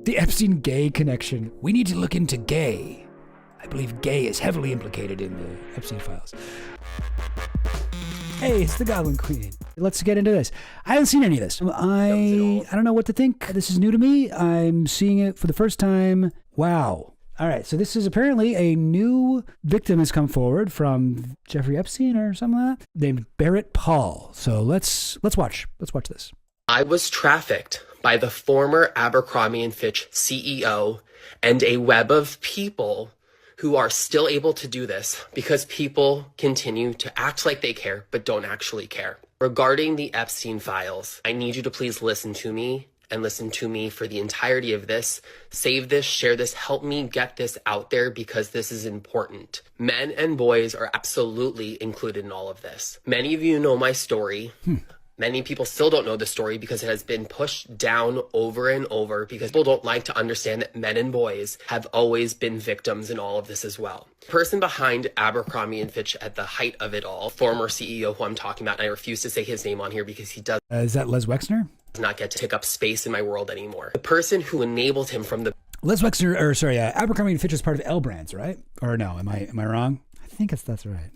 The Epstein gay connection. We need to look into gay. I believe gay is heavily implicated in the Epstein files. Hey, it's the Goblin Queen. Let's get into this. I haven't seen any of this. I don't know what to think. This is new to me. I'm seeing it for the first time. Wow. All right, so this is apparently a new victim has come forward from Jeffrey Epstein or something like that, named Barrett Paul. So let's watch. Let's watch this. I was trafficked by the former Abercrombie & Fitch CEO and a web of people who are still able to do this because people continue to act like they care but don't actually care. Regarding the Epstein files, I need you to please listen to me and listen to me for the entirety of this. Save this, share this, help me get this out there because this is important. Men and boys are absolutely included in all of this. Many of you know my story. Many people still don't know the story because it has been pushed down over and over because people don't like to understand that men and boys have always been victims in all of this as well. The person behind Abercrombie & Fitch at the height of it all, former CEO who I'm talking about, and I refuse to say his name on here because he does Is that Les Wexner? not get to take up space in my world anymore. The person who enabled him from the Les Wexner, or sorry, Abercrombie & Fitch is part of L Brands, right? Or no, am I wrong? I think that's right.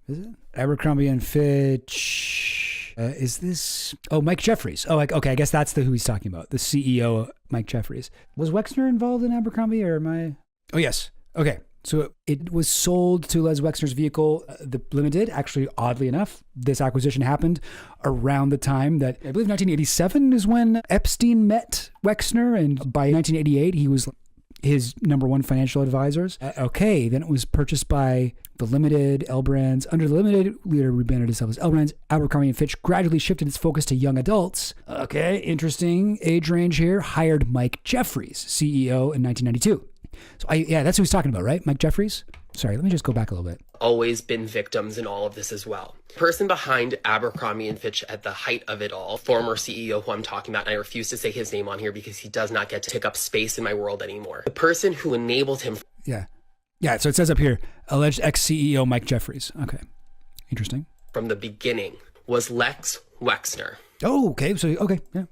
Is it? Abercrombie & Fitch... is this... Oh, Mike Jeffries. Oh, okay, I guess that's who he's talking about. The CEO, Mike Jeffries. Was Wexner involved in Abercrombie or am I... Oh, yes. Okay. So it was sold to Les Wexner's vehicle, the Limited. Actually, oddly enough, this acquisition happened around the time that, I believe 1987 is when Epstein met Wexner. And by 1988, he was his number one financial advisors. Okay, then it was purchased by the Limited, L Brands. Under the Limited, later rebranded itself as L Brands. Abercrombie & Fitch gradually shifted its focus to young adults. Okay, interesting age range here. Hired Mike Jeffries, CEO, in 1992. So that's who he's talking about, right? Mike Jeffries? Sorry, let me just go back a little bit. always been victims in all of this as well. The person behind Abercrombie & Fitch at the height of it all, former CEO who I'm talking about, and I refuse to say his name on here because he does not get to take up space in my world anymore. The person who enabled him... Yeah, so it says up here, alleged ex-CEO Mike Jeffries. Okay, interesting. From the beginning was Lex Wexner. Oh, okay, yeah.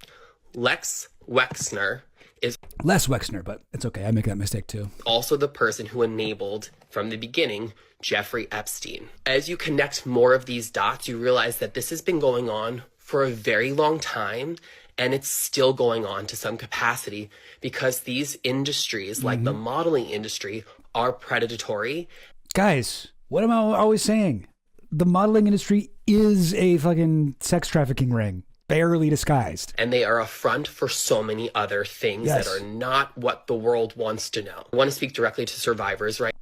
Lex Wexner is Les Wexner, but it's okay. I make that mistake too. also the person who enabled, from the beginning, Jeffrey Epstein. As you connect more of these dots, you realize that this has been going on for a very long time, and it's still going on to some capacity because these industries, like the modeling industry, are predatory. Guys, what am I always saying? The modeling industry is a fucking sex trafficking ring. Barely disguised. And they are a front for so many other things that are not what the world wants to know. I want to speak directly to survivors right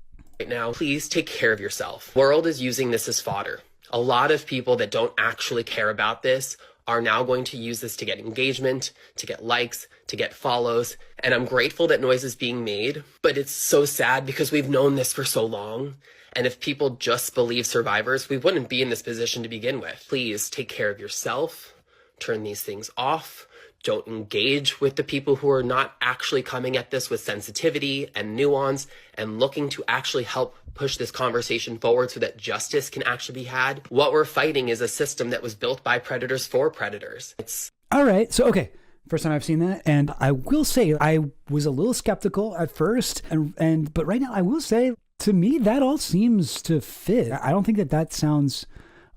now. Please take care of yourself. The world is using this as fodder. A lot of people that don't actually care about this are now going to use this to get engagement, to get likes, to get follows. And I'm grateful that noise is being made, but it's so sad because we've known this for so long. And if people just believe survivors, we wouldn't be in this position to begin with. Please take care of yourself. Turn these things off. Don't engage with the people who are not actually coming at this with sensitivity and nuance and looking to actually help push this conversation forward so that justice can actually be had. What we're fighting is a system that was built by predators for predators. All right. So, okay. First time I've seen that. And I will say I was a little skeptical at first. But right now I will say, to me, that all seems to fit. I don't think that sounds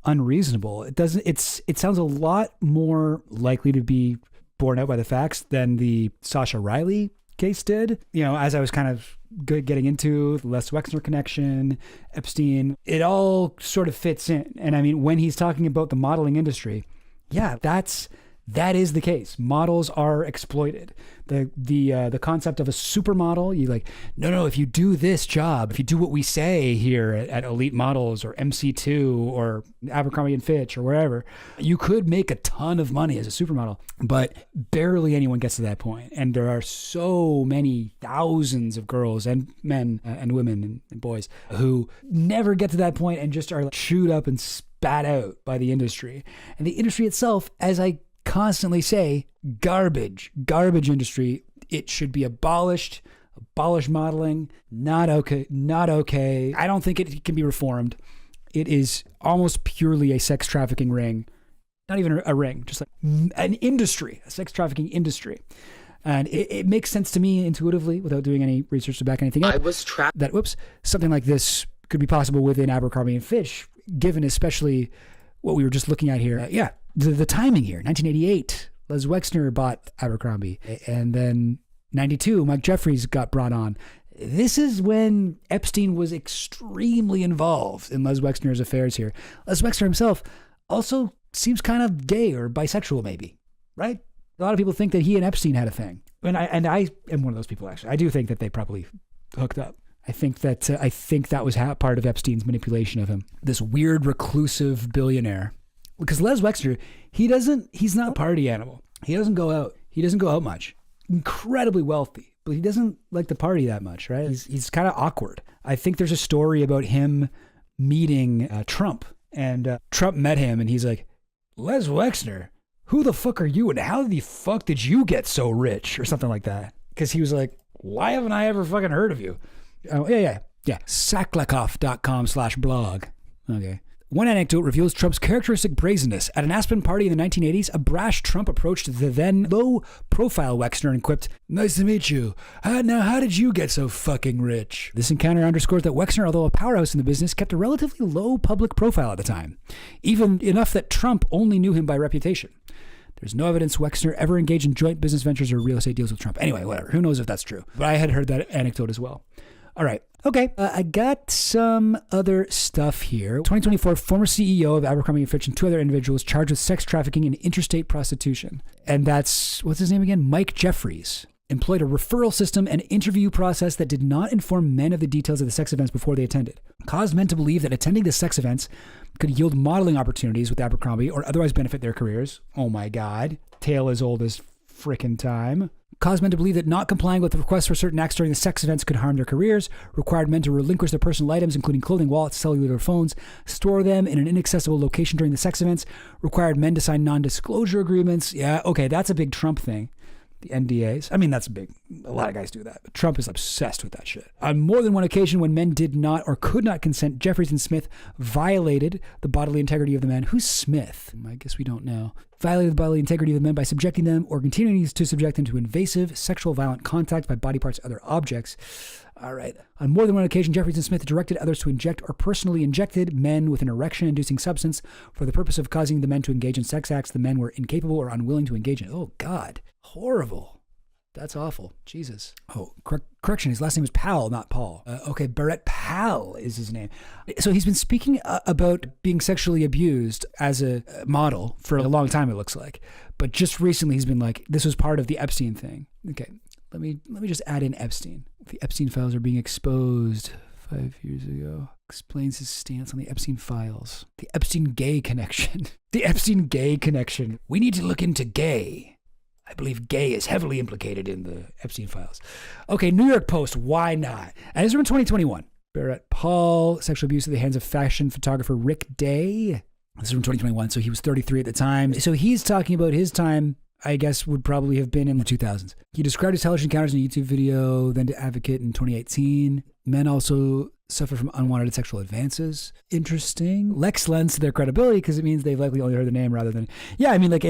unreasonable. It sounds a lot more likely to be borne out by the facts than the Sasha Riley case did. You know, as I was kind of getting into the Les Wexner connection, Epstein, it all sort of fits in. And I mean, when he's talking about the modeling industry, yeah, that is the case. Models are exploited. The concept of a supermodel, you like, no, if you do this job, if you do what we say here at Elite Models or MC2 or Abercrombie & Fitch or wherever, you could make a ton of money as a supermodel, but barely anyone gets to that point. And there are so many thousands of girls and men and women and boys who never get to that point and just are like chewed up and spat out by the industry. And the industry itself, as I constantly say, garbage industry. It should be abolished. Abolish modeling. Not okay. I don't think it can be reformed. It is almost purely a sex trafficking ring. Not even a ring, just like an industry, a sex trafficking industry. And it makes sense to me intuitively without doing any research to back anything up. I was trapped. That, something like this could be possible within Abercrombie & Fitch, given especially what we were just looking at here. The timing here, 1988, Les Wexner bought Abercrombie. And then 92, Mike Jeffries got brought on. This is when Epstein was extremely involved in Les Wexner's affairs here. Les Wexner himself also seems kind of gay or bisexual maybe, right? A lot of people think that he and Epstein had a thing. And I am one of those people, actually. I do think that they probably hooked up. I think that was part of Epstein's manipulation of him. This weird reclusive billionaire. Because Les Wexner, he's not a party animal. He doesn't go out much. Incredibly wealthy, but he doesn't like to party that much, right? He's kind of awkward. I think there's a story about him meeting Trump. And Trump met him and he's like, Les Wexner, who the fuck are you and how the fuck did you get so rich or something like that? Because he was like, why haven't I ever fucking heard of you? Oh, yeah. Saklikoff.com/blog. Okay. One anecdote reveals Trump's characteristic brazenness. At an Aspen party in the 1980s, a brash Trump approached the then low-profile Wexner and quipped, "Nice to meet you. Now, how did you get so fucking rich?" This encounter underscores that Wexner, although a powerhouse in the business, kept a relatively low public profile at the time, even enough that Trump only knew him by reputation. There's no evidence Wexner ever engaged in joint business ventures or real estate deals with Trump. Anyway, whatever. Who knows if that's true? But I had heard that anecdote as well. All right. Okay. I got some other stuff here. 2024, former CEO of Abercrombie & Fitch and two other individuals charged with sex trafficking and interstate prostitution. And that's, what's his name again? Mike Jeffries. Employed a referral system and interview process that did not inform men of the details of the sex events before they attended. Caused men to believe that attending the sex events could yield modeling opportunities with Abercrombie or otherwise benefit their careers. Oh my God. Tale as old as frickin' time. Caused men to believe that not complying with the requests for certain acts during the sex events could harm their careers, required men to relinquish their personal items, including clothing, wallets, cellular phones, store them in an inaccessible location during the sex events, required men to sign non-disclosure agreements. Yeah, okay, that's a big Trump thing. The NDAs. I mean, that's big. A lot of guys do that. But Trump is obsessed with that shit. On more than one occasion, when men did not or could not consent, Jeffries and Smith violated the bodily integrity of the men. Who's Smith? I guess we don't know. Violated the bodily integrity of the men by subjecting them or continuing to subject them to invasive, sexual, violent contact by body parts or other objects. All right. On more than one occasion, Jeffries and Smith directed others to inject or personally injected men with an erection-inducing substance for the purpose of causing the men to engage in sex acts the men were incapable or unwilling to engage in. Oh, God. Horrible. That's awful. Jesus. Oh, correction. His last name is Powell, not Paul. Okay, Barrett Powell is his name. So he's been speaking about being sexually abused as a model for a long time, it looks like. But just recently he's been like, this was part of the Epstein thing. Okay, let me just add in Epstein. The Epstein files are being exposed 5 years ago. Explains his stance on the Epstein files. The Epstein gay connection. The Epstein gay connection. We need to look into gay. I believe gay is heavily implicated in the Epstein files. Okay, New York Post, why not? And this is from 2021. Barrett Paul, sexual abuse at the hands of fashion photographer Rick Day. This is from 2021, so he was 33 at the time. So he's talking about his time, I guess, would probably have been in the 2000s. He described his hellish encounters in a YouTube video, then to Advocate in 2018. Men also suffer from unwanted sexual advances. Interesting. Lex lends to their credibility because it means they've likely only heard the name rather than... Yeah, I mean, like,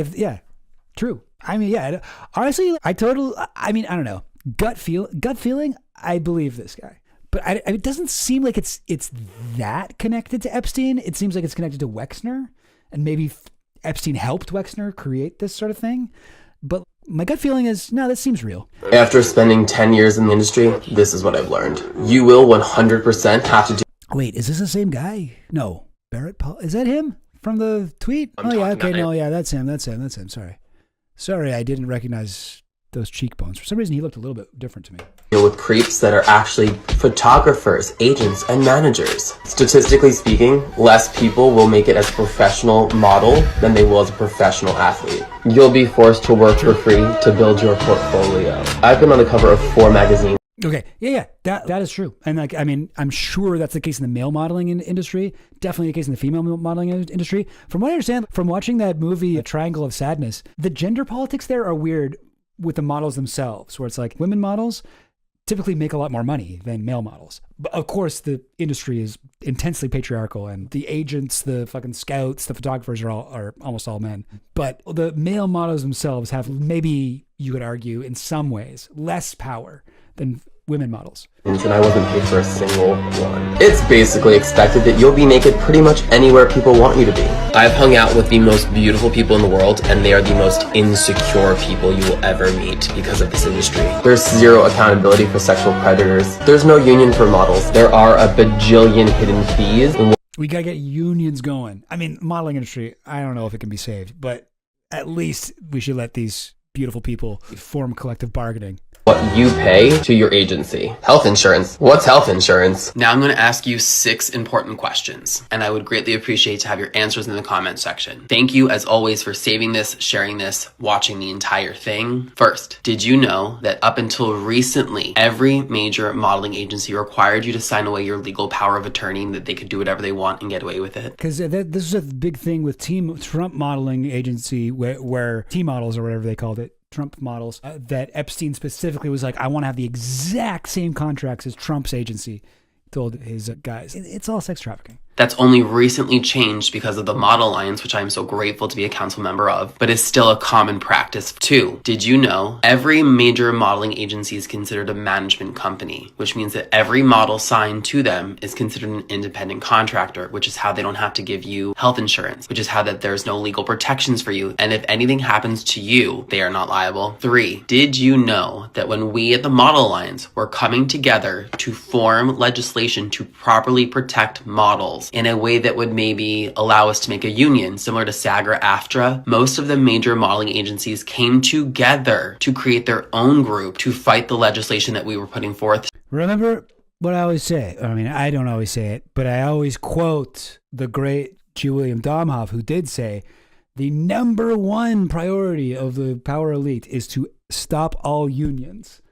true. I mean, yeah, honestly, I don't know. Gut feeling, I believe this guy. But it doesn't seem like it's that connected to Epstein. It seems like it's connected to Wexner. And maybe Epstein helped Wexner create this sort of thing. But my gut feeling is, no, this seems real. After spending 10 years in the industry, this is what I've learned. You will 100% have to do... Wait, is this the same guy? No. Barrett Paul? Is that him from the tweet? That's him. Sorry, I didn't recognize those cheekbones. For some reason, he looked a little bit different to me. Deal with creeps that are actually photographers, agents, and managers. Statistically speaking, less people will make it as a professional model than they will as a professional athlete. You'll be forced to work for free to build your portfolio. I've been on the cover of 4 magazines. Okay, yeah, that is true. And like, I mean, I'm sure that's the case in the male modeling industry. Definitely the case in the female modeling industry. From what I understand, from watching that movie, A Triangle of Sadness, the gender politics there are weird with the models themselves, where it's like women models typically make a lot more money than male models. But of course, the industry is intensely patriarchal, and the agents, the fucking scouts, the photographers are almost all men. But the male models themselves have, maybe you could argue, in some ways, less power than women models. And I wasn't paid for a single one. It's basically expected that you'll be naked pretty much anywhere people want you to be. I've hung out with the most beautiful people in the world, and they are the most insecure people you will ever meet because of this industry. There's zero accountability for sexual predators. There's no union for models. There are a bajillion hidden fees. We gotta get unions going. I mean, modeling industry, I don't know if it can be saved, but at least we should let these beautiful people form collective bargaining. What you pay to your agency. Health insurance. What's health insurance? Now I'm going to ask you 6 important questions, and I would greatly appreciate to have your answers in the comment section. Thank you, as always, for saving this, sharing this, watching the entire thing. First, did you know that up until recently, every major modeling agency required you to sign away your legal power of attorney, that they could do whatever they want and get away with it? Because this is a big thing with Trump modeling agency, where T-models or whatever they called it, Trump models, that Epstein specifically was like, I want to have the exact same contracts as Trump's agency. Told his guys. It's all sex trafficking. That's only recently changed because of the Model Alliance, which I'm so grateful to be a council member of, but is still a common practice too. Did you know every major modeling agency is considered a management company, which means that every model signed to them is considered an independent contractor, which is how they don't have to give you health insurance, which is how that there's no legal protections for you. And if anything happens to you, they are not liable. 3, did you know that when we at the Model Alliance were coming together to form legislation to properly protect models in a way that would maybe allow us to make a union similar to SAG or AFTRA, most of the major modeling agencies came together to create their own group to fight the legislation that we were putting forth. Remember what I always say? I mean, I don't always say it, but I always quote the great G. William Domhoff, who did say, the number one priority of the power elite is to stop all unions.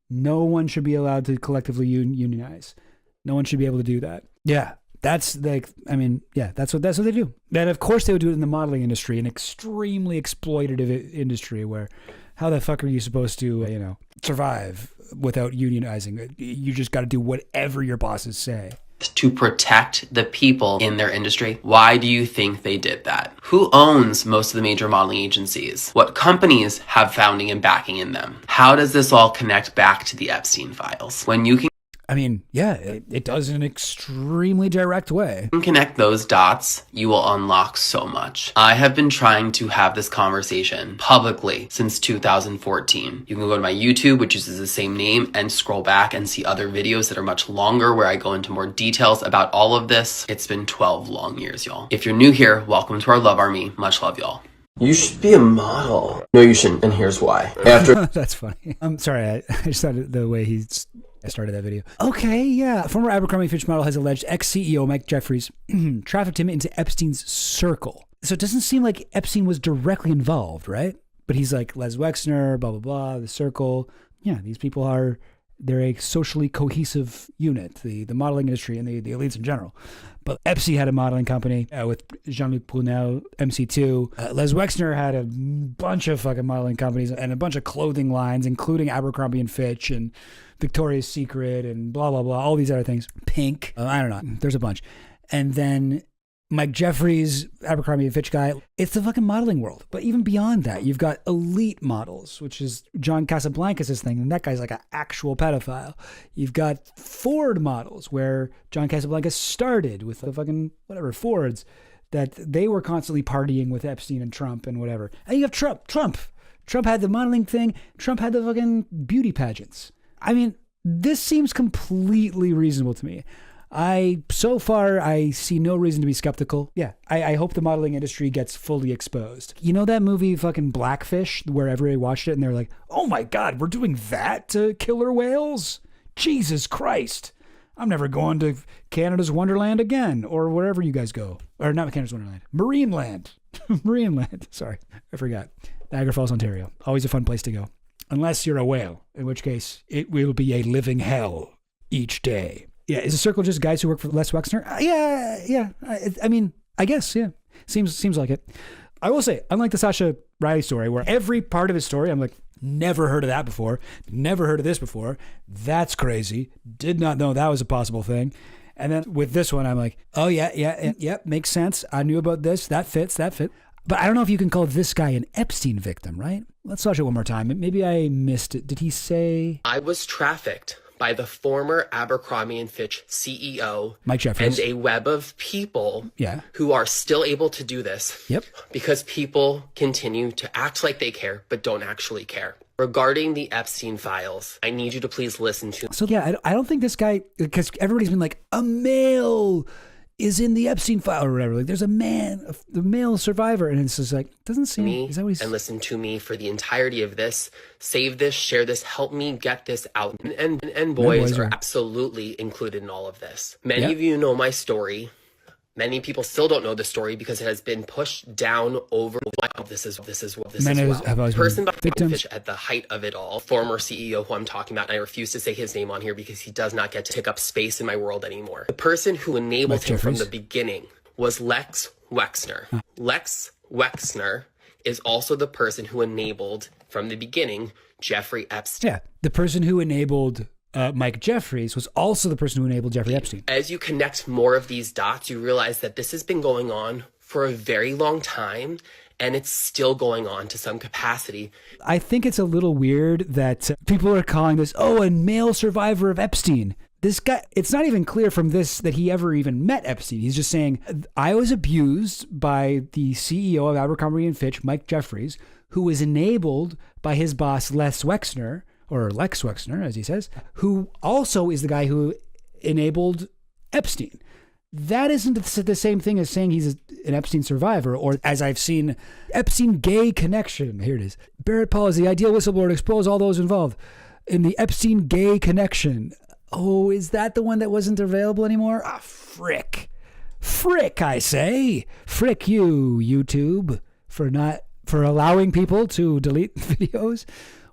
No one should be allowed to collectively unionize. No one should be able to do that. Yeah. That's like, I mean, yeah, that's what they do. And of course they would do it in the modeling industry, an extremely exploitative industry where how the fuck are you supposed to, survive without unionizing? You just got to do whatever your bosses say. To protect the people in their industry. Why do you think they did that? Who owns most of the major modeling agencies? What companies have founding and backing in them? How does this all connect back to the Epstein files? When you can I mean, yeah, it does in an extremely direct way. Connect those dots, you will unlock so much. I have been trying to have this conversation publicly since 2014. You can go to my YouTube, which uses the same name, and scroll back and see other videos that are much longer where I go into more details about all of this. It's been 12 long years, y'all. If you're new here, welcome to our love army. Much love, y'all. You should be a model. No, you shouldn't, and here's why. That's funny. I'm sorry, I just thought the way I started that video. Okay, yeah. Former Abercrombie Fitch model has alleged ex-CEO Mike Jeffries trafficked him into Epstein's circle. So it doesn't seem like Epstein was directly involved, right? But he's like Les Wexner, blah, blah, blah, the circle. Yeah, these people they're a socially cohesive unit, the modeling industry and the elites in general. But Epstein had a modeling company with Jean-Luc Brunel, MC2. Les Wexner had a bunch of fucking modeling companies and a bunch of clothing lines, including Abercrombie and Fitch and Victoria's Secret and blah, blah, blah, all these other things. Pink. I don't know. There's a bunch. And then Mike Jeffries, Abercrombie and Fitch guy, it's the fucking modeling world. But even beyond that, you've got elite models, which is John Casablancas' thing, and that guy's like an actual pedophile. You've got Ford models, where John Casablancas started with the fucking, Fords, that they were constantly partying with Epstein and Trump and whatever. And you have Trump. Trump had the modeling thing. Trump had the fucking beauty pageants. I mean, this seems completely reasonable to me. So far, I see no reason to be skeptical. Yeah, I hope the modeling industry gets fully exposed. You know that movie fucking Blackfish, where everybody watched it and they're like, oh my God, we're doing that to killer whales? Jesus Christ. I'm never going to Canada's Wonderland again, or wherever you guys go. Or not Canada's Wonderland, Marineland. Marineland, sorry, I forgot. Niagara Falls, Ontario. Always a fun place to go. Unless you're a whale, in which case it will be a living hell each day. Yeah, is the circle just guys who work for Les Wexner? Yeah. I mean, I guess, yeah. Seems like it. I will say, unlike the Sasha Riley story, where every part of his story, I'm like, Never heard of that before. Never heard of this before. That's crazy. Did not know that was a possible thing. And then with this one, I'm like, oh, yeah, makes sense. I knew about this. That fits. But I don't know if you can call this guy an Epstein victim, right? Let's watch it one more time. Maybe I missed it. Did he say? I was trafficked by the former Abercrombie and Fitch CEO, Mike Jeffries, and a web of people who are still able to do this. Yep. Because people continue to act like they care, but don't actually care. Regarding the Epstein files, I need you to please listen to. So yeah, I don't think this guy, because everybody's been like, a male is in the Epstein file or whatever. Like, there's a male survivor, and it's just like, doesn't seem. Me is that what he's... and listen to me for the entirety of this. Save this, share this, help me get this out. And boys are absolutely included in all of this. Many of you know my story. Many people still don't know the story because it has been pushed down over. This is well. Person behind Fitch at the height of it all, former CEO who I'm talking about, and I refuse to say his name on here because he does not get to take up space in my world anymore. The person who enabled him from the beginning was Lex Wexner. Lex Wexner is also the person who enabled from the beginning Jeffrey Epstein. Yeah, the person who enabled Mike Jeffries was also the person who enabled Jeffrey Epstein. As you connect more of these dots, you realize that this has been going on for a very long time, and it's still going on to some capacity. I think it's a little weird that people are calling this, a male survivor of Epstein. This guy, it's not even clear from this that he ever even met Epstein. He's just saying, I was abused by the CEO of Abercrombie and Fitch, Mike Jeffries, who was enabled by his boss, Les Wexner, or Lex Wexner, as he says, who also is the guy who enabled Epstein. That isn't the same thing as saying he's an Epstein survivor, or as I've seen, Epstein gay connection. Here it is. Barrett Paul is the ideal whistleblower to expose all those involved in the Epstein gay connection. Oh, is that the one that wasn't available anymore? Ah, frick. Frick, I say. Frick you, YouTube, for allowing people to delete videos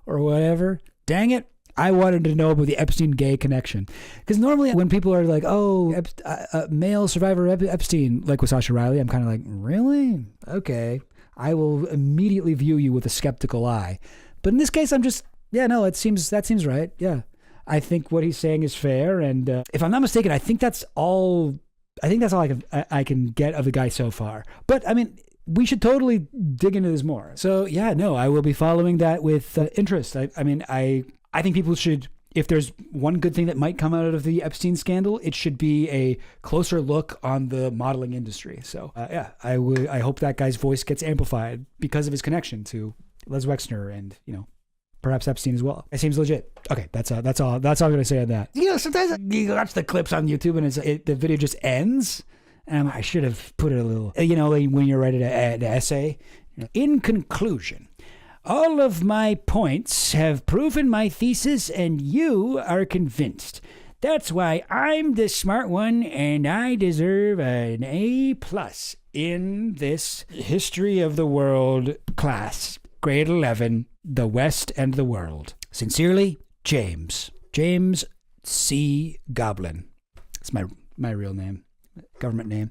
or whatever. Dang it. I wanted to know about the Epstein gay connection. Because normally when people are like, male survivor Epstein, like with Sasha Riley, I'm kind of like, really? Okay. I will immediately view you with a skeptical eye. But in this case, I'm just, that seems right. Yeah. I think what he's saying is fair. And if I'm not mistaken, I think that's all I can get of the guy so far. But I mean, we should totally dig into this more. So I will be following that with interest. I think people should, if there's one good thing that might come out of the Epstein scandal, it should be a closer look on the modeling industry. So I hope that guy's voice gets amplified because of his connection to Les Wexner and, perhaps Epstein as well. It seems legit. Okay, that's all I'm going to say on that. Sometimes you watch the clips on YouTube and the video just ends. I should have put it a little, when you're writing an essay. In conclusion, all of my points have proven my thesis and you are convinced. That's why I'm the smart one and I deserve an A+ in this History of the World class, grade 11, the West and the World. Sincerely, James C. Goblin. It's my real name. Government name.